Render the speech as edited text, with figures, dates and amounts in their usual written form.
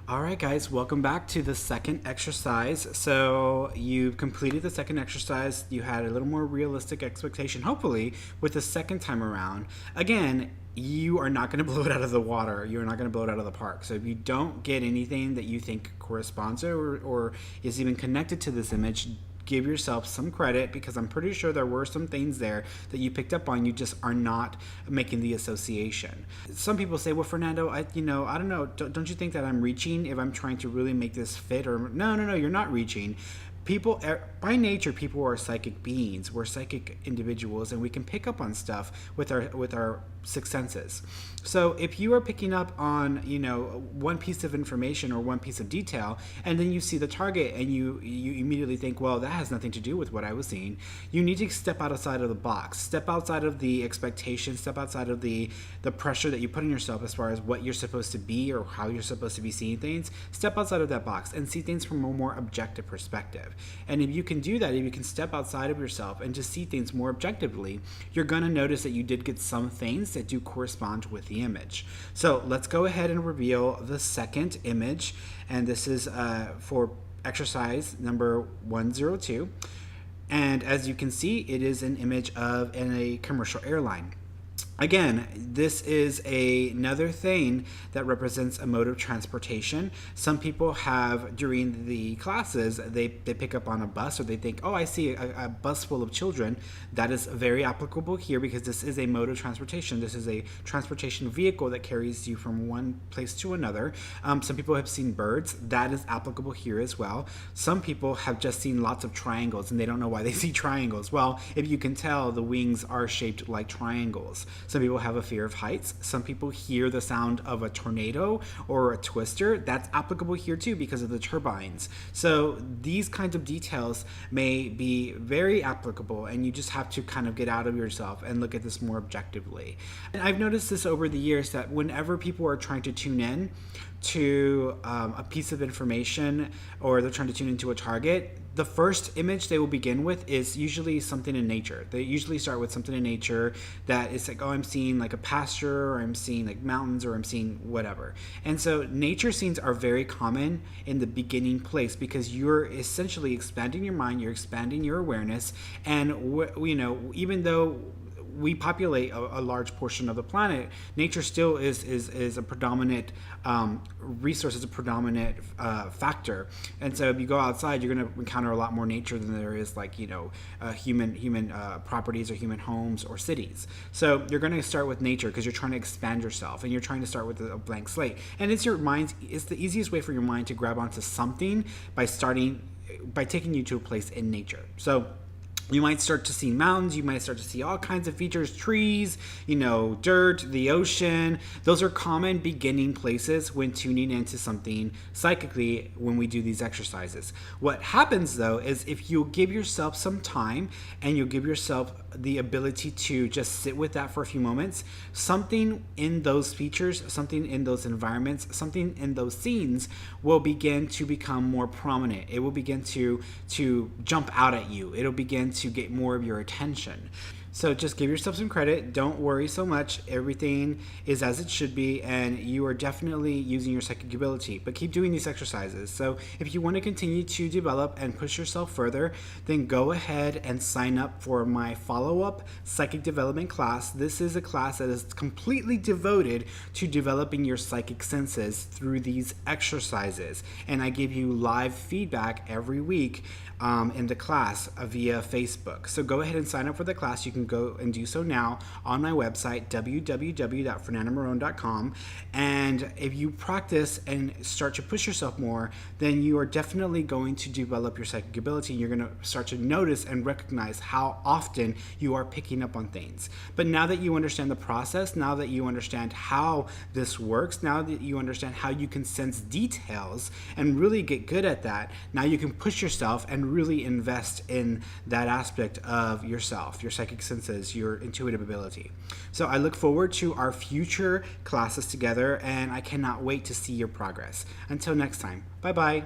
All right, guys, welcome back to the second exercise. So you've completed the second exercise. You had a little more realistic expectation, hopefully, with the second time around. Again, you are not going to blow it out of the water. You're not going to blow it out of the park. So if you don't get anything that you think corresponds to or is even connected to this image, give yourself some credit, because I'm pretty sure there were some things there that you picked up on. You just are not making the association. Some people say, well, Fernando, I don't know. Don't you think that I'm reaching if I'm trying to really make this fit? Or no, you're not reaching. People, by nature, people are psychic beings. We're psychic individuals, and we can pick up on stuff with our sixth senses. So if you are picking up on one piece of information or one piece of detail, and then you see the target and you immediately think, well, that has nothing to do with what I was seeing, you need to step outside of the box, step outside of the expectation, step outside of the pressure that you put on yourself as far as what you're supposed to be or how you're supposed to be seeing things. Step outside of that box and see things from a more objective perspective. And if you can do that, if you can step outside of yourself and just see things more objectively, you're going to notice that you did get some things that do correspond with the image. So let's go ahead and reveal the second image, and this is for exercise number 102. And as you can see, it is an image of a commercial airline. Again, this is another thing that represents a mode of transportation. Some people have, during the classes, they pick up on a bus, or they think, oh, I see a bus full of children. That is very applicable here, because this is a mode of transportation. This is a transportation vehicle that carries you from one place to another. Some people have seen birds. That is applicable here as well. Some people have just seen lots of triangles, and they don't know why they see triangles. Well, if you can tell, the wings are shaped like triangles. Some people have a fear of heights. Some people hear the sound of a tornado or a twister. That's applicable here too, because of the turbines. So these kinds of details may be very applicable, and you just have to kind of get out of yourself and look at this more objectively. And I've noticed this over the years, that whenever people are trying to tune in to a piece of information, or they're trying to tune into a target, the first image they will begin with is usually something in nature. They usually start with something in nature that is like, oh, I'm seeing like a pasture, or I'm seeing like mountains, or I'm seeing whatever. And so nature scenes are very common in the beginning place, because you're essentially expanding your mind, you're expanding your awareness, and even though we populate a large portion of the planet, nature still is a predominant resource, is a predominant factor. And so if you go outside, you're going to encounter a lot more nature than there is human properties, or human homes, or cities. So you're going to start with nature, because you're trying to expand yourself, and you're trying to start with a blank slate. And it's the easiest way for your mind to grab onto something by taking you to a place in nature. So you might start to see mountains, you might start to see all kinds of features, trees, dirt, the ocean. Those are common beginning places when tuning into something psychically when we do these exercises. What happens though is, if you give yourself some time and you give yourself the ability to just sit with that for a few moments, something in those features, something in those environments, something in those scenes will begin to become more prominent. It will begin to jump out at you. It'll begin to get more of your attention. So just give yourself some credit. Don't worry so much. Everything is as it should be, and you are definitely using your psychic ability. But keep doing these exercises. So if you want to continue to develop and push yourself further, then go ahead and sign up for my follow-up psychic development class. This is a class that is completely devoted to developing your psychic senses through these exercises. And I give you live feedback every week in the class via Facebook. So go ahead and sign up for the class. You can go and do so now on my website, www.fernandomarron.com. And if you practice and start to push yourself more, then you are definitely going to develop your psychic ability. You're going to start to notice and recognize how often you are picking up on things. But now that you understand the process, now that you understand how this works, now that you understand how you can sense details and really get good at that, now you can push yourself and really invest in that aspect of yourself, your psychic senses, your intuitive ability. So I look forward to our future classes together, and I cannot wait to see your progress. Until next time, bye-bye.